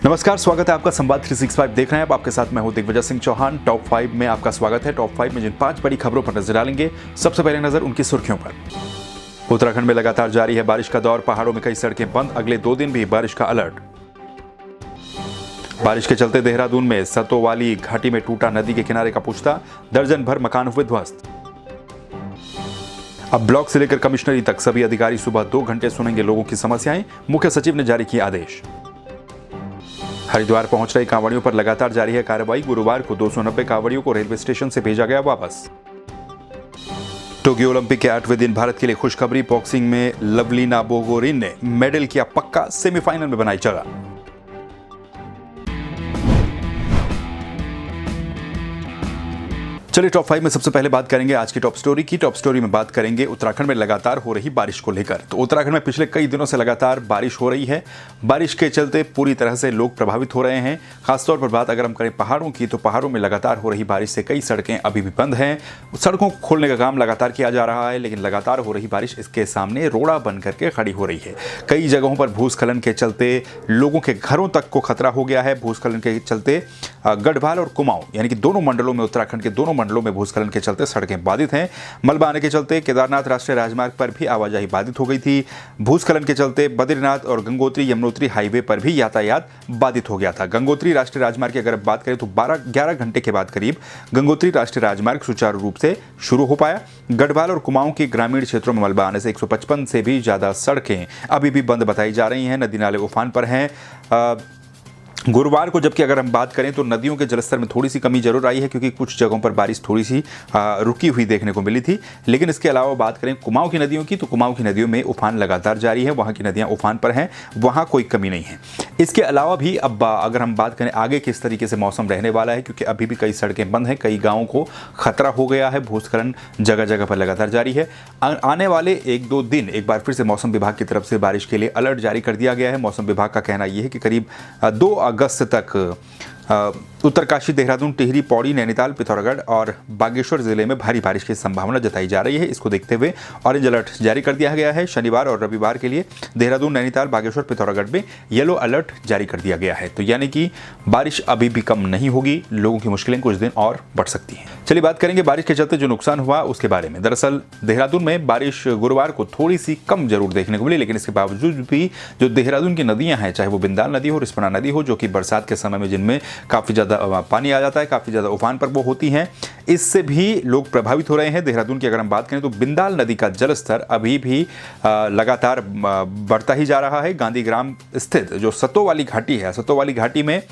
नमस्कार, स्वागत है आपका संवाद 365 देख रहे हैं। अब आपके साथ मैं हूं दिग्विजय सिंह चौहान। टॉप 5 में आपका स्वागत है। टॉप 5 में जिन 5 बड़ी खबरों पर नजर डालेंगे, सबसे पहले नजर उनकी सुर्खियों पर। उत्तराखंड में लगातार जारी है बारिश का दौर। पहाड़ों में कई सड़कें बंद, अगले 2 दिन भी बारिश का अलर्ट। बारिश के चलते देहरादून में सतोवाली घाटी में टूटा नदी के किनारे का पुश्ता, दर्जन भर मकान हुए ध्वस्त। अब ब्लॉक से लेकर कमिश्नरी तक सभी अधिकारी सुबह 2 घंटे सुनेंगे लोगों की समस्याएं, मुख्य सचिव ने जारी किए आदेश। हरिद्वार पहुंच रहे कांवड़ियों पर लगातार जारी है कार्रवाई। गुरुवार को 290 कांवड़ियों को रेलवे स्टेशन से भेजा गया वापस। टोक्यो ओलंपिक के 8वें दिन भारत के लिए खुशखबरी। बॉक्सिंग में लवलीना बोगोरिन ने मेडल किया पक्का, सेमीफाइनल में बनाई जगह। चलिए टॉप 5 में सबसे पहले बात करेंगे आज की टॉप स्टोरी की। टॉप स्टोरी में बात करेंगे उत्तराखंड में लगातार हो रही बारिश को लेकर। तो उत्तराखंड में पिछले कई दिनों से लगातार बारिश हो रही है। बारिश के चलते पूरी तरह से लोग प्रभावित हो रहे हैं। खासतौर पर बात अगर हम करें पहाड़ों की, तो पहाड़ों में लगातार हो रही बारिश से कई सड़कें अभी भी बंद हैं। सड़कों को खोलने का काम लगातार किया जा रहा है, लेकिन लगातार हो रही बारिश इसके सामने रोड़ा बन करके खड़ी हो रही है। कई जगहों पर भूस्खलन के चलते लोगों के घरों तक को खतरा हो गया है। भूस्खलन के चलते गढ़वाल और कुमाऊं यानी कि दोनों मंडलों में, उत्तराखंड के दोनों मंडलों में भूस्खलन के चलते सड़कें बाधित हैं। मलबा आने के चलते केदारनाथ राष्ट्रीय राजमार्ग पर भी आवाजाही बाधित हो गई थी। भूस्खलन के चलते बद्रीनाथ और गंगोत्री यमुनोत्री हाईवे पर भी यातायात बाधित हो गया था। गंगोत्री राष्ट्रीय राजमार्ग की अगर बात करें तो 12-11 घंटे के बाद करीब गंगोत्री राष्ट्रीय राजमार्ग सुचारू रूप से शुरू हो पाया। गढ़वाल और कुमाऊं के ग्रामीण क्षेत्रों में मलबा आने से 155 से भी ज्यादा सड़कें अभी भी बंद बताई जा रही हैं। नदी नाले उफान पर हैं। गुरुवार को जबकि अगर हम बात करें तो नदियों के जलस्तर में थोड़ी सी कमी जरूर आई है, क्योंकि कुछ जगहों पर बारिश थोड़ी सी रुकी हुई देखने को मिली थी। लेकिन इसके अलावा बात करें कुमाऊं की नदियों की, तो कुमाऊं की नदियों में उफान लगातार जारी है। वहां की नदियां उफान पर हैं, वहां कोई कमी नहीं है। इसके अलावा भी अब अगर हम बात करें आगे किस तरीके से मौसम रहने वाला है, क्योंकि अभी भी कई सड़कें बंद हैं, कई गाँवों को खतरा हो गया है। भूस्खलन जगह जगह पर लगातार जारी है। आने वाले 1-2 दिन एक बार फिर से मौसम विभाग की तरफ से बारिश के लिए अलर्ट जारी कर दिया गया है। मौसम विभाग का कहना यह है कि करीब 2 अगस्त तक उत्तरकाशी, देहरादून, टिहरी, पौड़ी, नैनीताल, पिथौरागढ़ और बागेश्वर जिले में भारी बारिश की संभावना जताई जा रही है। इसको देखते हुए ऑरेंज अलर्ट जारी कर दिया गया है। शनिवार और रविवार के लिए देहरादून, नैनीताल, बागेश्वर, पिथौरागढ़ में येलो अलर्ट जारी कर दिया गया है। तो यानी कि बारिश अभी भी कम नहीं होगी, लोगों की मुश्किलें कुछ दिन और बढ़ सकती हैं। चलिए बात करेंगे बारिश के चलते जो नुकसान हुआ उसके बारे में। दरअसल देहरादून में बारिश गुरुवार को थोड़ी सी कम जरूर देखने को मिली, लेकिन इसके बावजूद भी जो देहरादून की नदियां हैं, चाहे वो बिंदाल नदी हो, रिस्पना नदी हो, जो कि बरसात के समय में जिनमें काफी ज्यादा पानी आ जाता है, काफी ज्यादा उफान पर वो होती हैं, इससे भी लोग प्रभावित हो रहे हैं। देहरादून की अगर हम बात करें तो बिंदाल नदी का जलस्तर अभी भी लगातार बढ़ता ही जा रहा है। गांधीग्राम स्थित जो सतोवाली घाटी है, सतोवाली घाटी में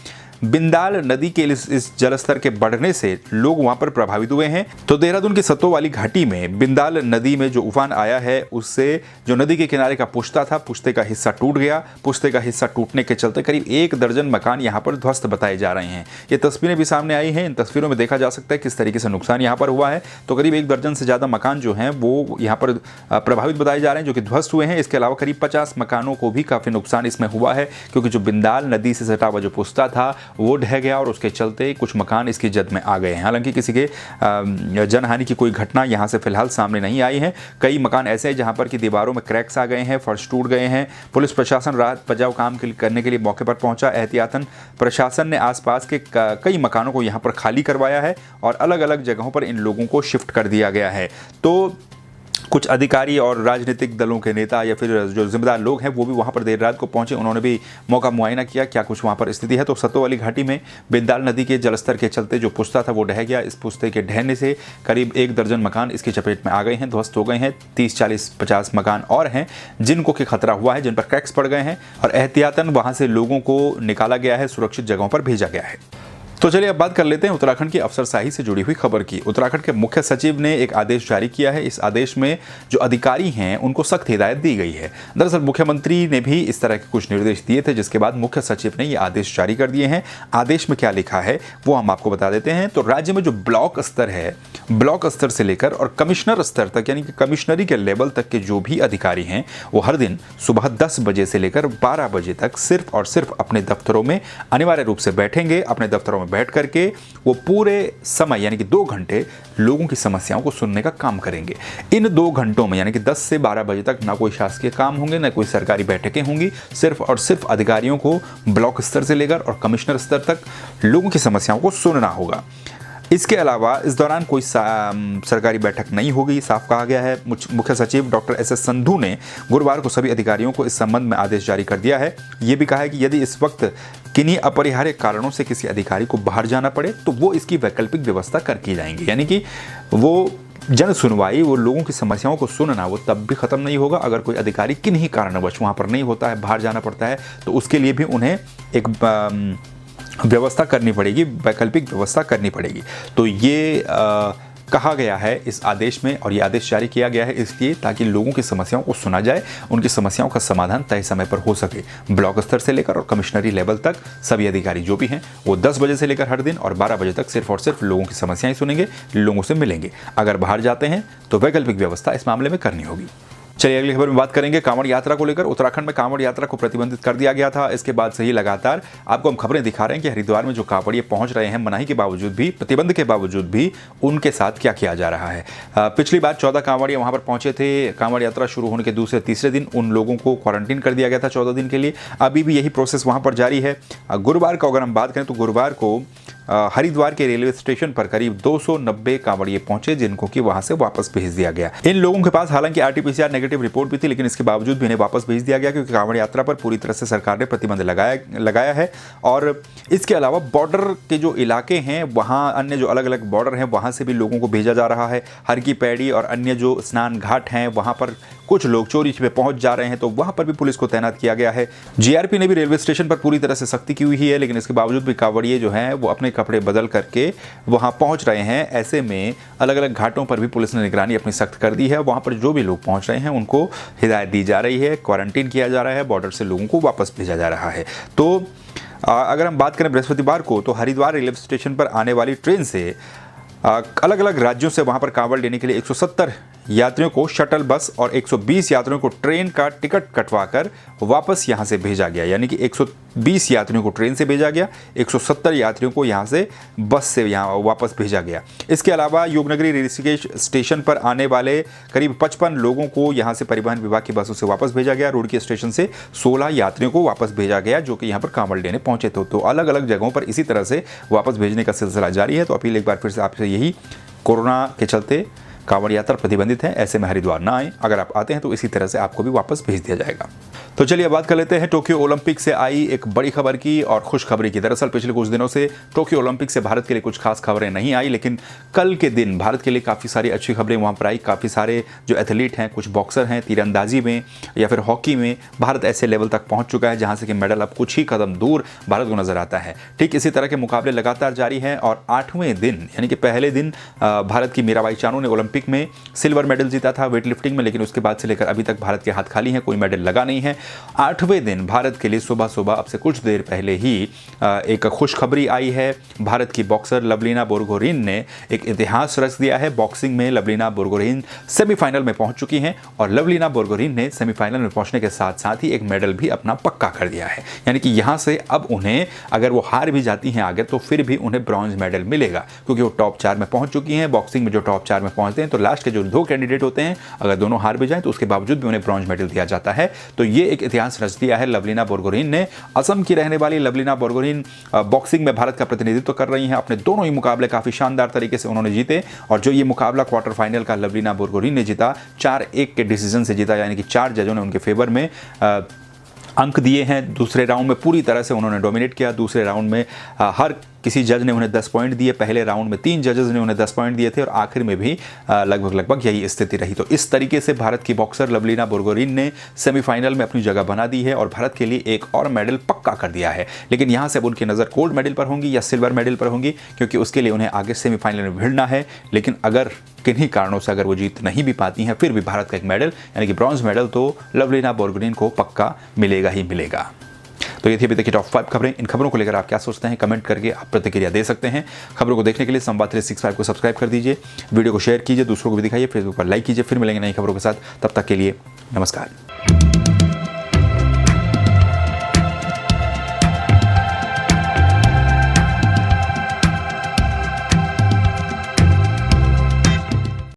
बिंदाल नदी के इस जलस्तर के बढ़ने से लोग वहां पर प्रभावित हुए हैं। तो देहरादून की सतोवाली घाटी में बिंदाल नदी में जो उफान आया है, उससे जो नदी के किनारे का पुश्ता था, पुश्ते का हिस्सा टूट गया। पुश्ते का हिस्सा टूटने के चलते करीब 1 दर्जन मकान यहां पर ध्वस्त बताए जा रहे हैं। ये तस्वीरें भी सामने आई हैं। इन तस्वीरों में देखा जा सकता है किस तरीके से नुकसान यहां पर हुआ है। तो करीब 1 दर्जन से ज्यादा मकान जो हैं वो यहां पर प्रभावित बताए जा रहे हैं, जो कि ध्वस्त हुए हैं। इसके अलावा करीब 50 मकानों को भी काफी नुकसान इसमें हुआ है, क्योंकि जो बिंदाल नदी से सटा हुआ जो पुश्ता था वो ढह गया और उसके चलते कुछ मकान इसकी जद में आ गए हैं। हालांकि किसी के जनहानि की कोई घटना यहां से फिलहाल सामने नहीं आई है। कई मकान ऐसे हैं जहां पर की दीवारों में क्रैक्स आ गए हैं, फर्श टूट गए हैं। पुलिस प्रशासन राहत बचाव काम करने के लिए मौके पर पहुंचा। एहतियातन प्रशासन ने आसपास के कई मकानों को यहां पर खाली करवाया है और अलग अलग जगहों पर इन लोगों को शिफ्ट कर दिया गया है। तो कुछ अधिकारी और राजनीतिक दलों के नेता या फिर जो जिम्मेदार लोग हैं वो भी वहां पर देर रात को पहुंचे। उन्होंने भी मौका मुआयना किया क्या कुछ वहां पर स्थिति है। तो सतोवाली घाटी में बिंदाल नदी के जलस्तर के चलते जो पुश्ता था वो ढह गया। इस पुश्ते के ढहने से करीब 1 दर्जन मकान इसकी चपेट में आ गए हैं, ध्वस्त हो गए हैं। 30, 40, 50 मकान और हैं जिनको कि खतरा हुआ है, जिन पर क्रैक्स पड़ गए हैं और एहतियातन वहां से लोगों को निकाला गया है, सुरक्षित जगहों पर भेजा गया है। तो चलिए अब बात कर लेते हैं उत्तराखंड की अफसरशाही से जुड़ी हुई खबर की। उत्तराखंड के मुख्य सचिव ने एक आदेश जारी किया है। इस आदेश में जो अधिकारी हैं उनको सख्त हिदायत दी गई है। दरअसल मुख्यमंत्री ने भी इस तरह के कुछ निर्देश दिए थे, जिसके बाद मुख्य सचिव ने ये आदेश जारी कर दिए हैं। आदेश में क्या लिखा है वो हम आपको बता देते हैं। तो राज्य में जो ब्लॉक स्तर है, ब्लॉक स्तर से लेकर और कमिश्नर स्तर तक यानी कि कमिश्नरी के लेवल तक के जो भी अधिकारी हैं वो हर दिन सुबह 10 बजे से लेकर 12 बजे तक सिर्फ और सिर्फ अपने दफ्तरों में अनिवार्य रूप से बैठेंगे, अपने दफ्तरों में में बैठ करके वो पूरे समय यानी कि 2 घंटे लोगों की समस्याओं को सुनने का काम करेंगे। इन 2 घंटों में यानी कि 10 से 12 बजे तक ना कोई शासकीय काम होंगे, ना कोई सरकारी बैठकें होंगी। सिर्फ और सिर्फ अधिकारियों को ब्लॉक स्तर से लेकर और कमिश्नर स्तर तक लोगों की समस्याओं को सुनना होगा। इसके अलावा इस दौरान कोई सरकारी बैठक नहीं होगी, साफ कहा गया है। मुख्य सचिव डॉक्टर एस.एस. संधू ने गुरुवार को सभी अधिकारियों को इस संबंध में आदेश जारी कर दिया है। ये भी कहा है कि यदि इस वक्त किन्हीं अपरिहार्य कारणों से किसी अधिकारी को बाहर जाना पड़े तो वो इसकी वैकल्पिक व्यवस्था कर की जाएंगी। यानी कि वो जन सुनवाई, वो लोगों की समस्याओं को सुनना, वो तब भी खत्म नहीं होगा अगर कोई अधिकारी किन्हीं कारणवश वहाँ पर नहीं होता है, बाहर जाना पड़ता है, तो उसके लिए भी उन्हें एक व्यवस्था करनी पड़ेगी, वैकल्पिक व्यवस्था करनी पड़ेगी। तो ये कहा गया है इस आदेश में, और ये आदेश जारी किया गया है इसलिए ताकि लोगों की समस्याओं को सुना जाए, उनकी समस्याओं का समाधान तय समय पर हो सके। ब्लॉक स्तर से लेकर और कमिश्नरी लेवल तक सभी अधिकारी जो भी हैं वो 10 बजे से लेकर हर दिन और 12 बजे तक सिर्फ और सिर्फ लोगों की समस्याएं सुनेंगे, लोगों से मिलेंगे। अगर बाहर जाते हैं तो वैकल्पिक व्यवस्था इस मामले में करनी होगी। चलिए अगली खबर में बात करेंगे कांवड़ यात्रा को लेकर। उत्तराखंड में कांवड़ यात्रा को प्रतिबंधित कर दिया गया था। इसके बाद से ही लगातार आपको हम खबरें दिखा रहे हैं कि हरिद्वार में जो कांवड़िए पहुंच रहे हैं, मनाही के बावजूद भी, प्रतिबंध के बावजूद भी उनके साथ क्या किया जा रहा है। पिछली बार 14 कांवड़िए वहां पर पहुंचे थे। कांवड़ यात्रा शुरू होने के दूसरे तीसरे दिन उन लोगों को क्वारंटीन कर दिया गया था 14 दिन के लिए। अभी भी यही प्रोसेस वहां पर जारी है। गुरुवार का अगर हम बात करें तो गुरुवार को हरिद्वार के रेलवे स्टेशन पर करीब 290 कांवड़िए पहुंचे, जिनको कि वहां से वापस भेज दिया गया। इन लोगों के पास हालांकि आरटीपीसीआर नेगेटिव रिपोर्ट भी थी, लेकिन इसके बावजूद भी इन्हें वापस भेज दिया गया क्योंकि कांवड़ यात्रा पर पूरी तरह से सरकार ने प्रतिबंध लगाया है। और इसके अलावा बॉर्डर के जो इलाके हैं वहां, अन्य जो अलग अलग बॉर्डर हैं वहां से भी लोगों को भेजा जा रहा है। हर की पैड़ी और अन्य जो स्नान घाट हैं वहां पर कुछ लोग चोरी छिपे पहुंच जा रहे हैं, तो वहां पर भी पुलिस को तैनात किया गया है। जीआरपी ने भी रेलवे स्टेशन पर पूरी तरह से सख्ती की हुई है, लेकिन इसके बावजूद भी कांवड़िए जो हैं वो अपने कपड़े बदल करके वहां पहुंच रहे हैं। ऐसे में अलग अलग घाटों पर भी पुलिस ने निगरानी अपनी सख्त कर दी है। वहां पर जो भी लोग पहुंच रहे हैं उनको हिदायत दी जा रही है, क्वारंटीन किया जा रहा है, बॉर्डर से लोगों को वापस भेजा जा रहा है। तो अगर हम बात करें बृहस्पतिवार को, तो हरिद्वार रेलवे स्टेशन पर आने वाली ट्रेन से अलग अलग राज्यों से वहां पर कांवड़ लेने के लिए 170 यात्रियों को शटल बस और 120 यात्रियों को ट्रेन का टिकट कटवाकर वापस यहां से भेजा गया। यानी कि 120 यात्रियों को ट्रेन से भेजा गया, 170 यात्रियों को यहां से बस से यहां वापस भेजा गया। इसके अलावा योगनगरी ऋषिकेश स्टेशन पर आने वाले करीब 55 लोगों को यहां से परिवहन विभाग की बसों से वापस भेजा गया। रुड़की स्टेशन से 16 यात्रियों को वापस भेजा गया जो कि यहां पर कांवड़ लेने पहुंचे थे। तो अलग अलग जगहों पर इसी तरह से वापस भेजने का सिलसिला जारी है। तो अपील एक बार फिर से आपसे यही, कोरोना के चलते कांवड़ यात्रा प्रतिबंधित है, ऐसे में हरिद्वार ना आए। अगर आप आते हैं तो इसी तरह से आपको भी वापस भेज दिया जाएगा। तो चलिए बात कर लेते हैं टोक्यो ओलंपिक से आई एक बड़ी खबर की और खुशखबरी की। दरअसल पिछले कुछ दिनों से टोक्यो ओलंपिक से भारत के लिए कुछ खास खबरें नहीं आई, लेकिन कल के दिन भारत के लिए काफ़ी सारी अच्छी खबरें वहाँ पर आई। काफ़ी सारे जो एथलीट हैं, कुछ बॉक्सर हैं, तीरंदाजी में या फिर हॉकी में भारत ऐसे लेवल तक पहुँच चुका है जहाँ से कि मेडल अब कुछ ही कदम दूर भारत को नजर आता है। ठीक इसी तरह के मुकाबले लगातार जारी हैं और 8वें दिन यानी कि पहले दिन भारत की मीराबाई चानू ने ओलंपिक में सिल्वर मेडल जीता था वेट लिफ्टिंग में, लेकिन उसके बाद से लेकर अभी तक भारत के हाथ खाली हैं, कोई मेडल लगा नहीं है। 8वें दिन भारत के लिए सुबह सुबह अब से कुछ देर पहले ही एक खुशखबरी आई है। भारत की बॉक्सर लवलीना बोरगोहेन ने एक इतिहास रच दिया है। बॉक्सिंग में लवलीना बोरगोहेन सेमीफाइनल में पहुंच चुकी हैं और लवलीना बोरगोहेन ने सेमीफाइनल में पहुंचने के साथ साथ ही एक मेडल भी अपना पक्का कर दिया है। यानी कि यहां से अब उन्हें, अगर वो हार भी जाती हैं आगे, तो फिर भी उन्हें ब्रॉन्ज मेडल मिलेगा क्योंकि वो टॉप 4 में पहुंच चुकी हैं। बॉक्सिंग में जो टॉप 4 में पहुंचते हैं तो लास्ट के जो 2 कैंडिडेट होते हैं, अगर दोनों हार भी जाएं तो उसके बावजूद भी उन्हें ब्रॉन्ज मेडल दिया जाता है। तो ये एक इतिहास रच दिया है लवलीना बोरगोहेन ने। असम की रहने वाली लवलीना बोरगोहेन बॉक्सिंग में भारत का प्रतिनिधित्व कर रही हैं। अपने दोनों ही मुकाबले काफी शानदार तरीके से उन्होंने जीते और जो ये मुकाबला क्वार्टर फाइनल का लवलीना बोरगोहेन ने जीता, 4-1 के डिसीजन से जीता, यानी कि 4 जजों ने उनके फेवर में अंक दिए हैं। दूसरे राउंड में पूरी तरह से उन्होंने डोमिनेट किया। दूसरे राउंड में हर किसी जज ने उन्हें 10 पॉइंट दिए। पहले राउंड में 3 जजेस ने उन्हें 10 पॉइंट दिए थे और आखिर में भी लगभग यही स्थिति रही। तो इस तरीके से भारत की बॉक्सर लवलीना बोरगोहेन ने सेमीफाइनल में अपनी जगह बना दी है और भारत के लिए एक और मेडल पक्का कर दिया है। लेकिन यहाँ से अब उनकी नज़र गोल्ड मेडल पर होंगी या सिल्वर मेडल पर होंगी, क्योंकि उसके लिए उन्हें आगे सेमीफाइनल में भिड़ना है। लेकिन अगर किन्हीं कारणों से अगर वो जीत नहीं भी पाती हैं, फिर भी भारत का एक मेडल यानी कि ब्रॉन्ज मेडल तो लवलीना बोरगोहेन को पक्का मिलेगा ही मिलेगा। तो ये थी अभी तक की टॉप 5 खबरें। इन खबरों को लेकर आप क्या सोचते हैं, कमेंट करके आप प्रतिक्रिया दे सकते हैं। खबरों को देखने के लिए संवाद 365 को सब्सक्राइब कर दीजिए, वीडियो को शेयर कीजिए, दूसरों को भी दिखाइए, फेसबुक पर लाइक कीजिए। फिर मिलेंगे नई खबरों के साथ, तब तक के लिए नमस्कार।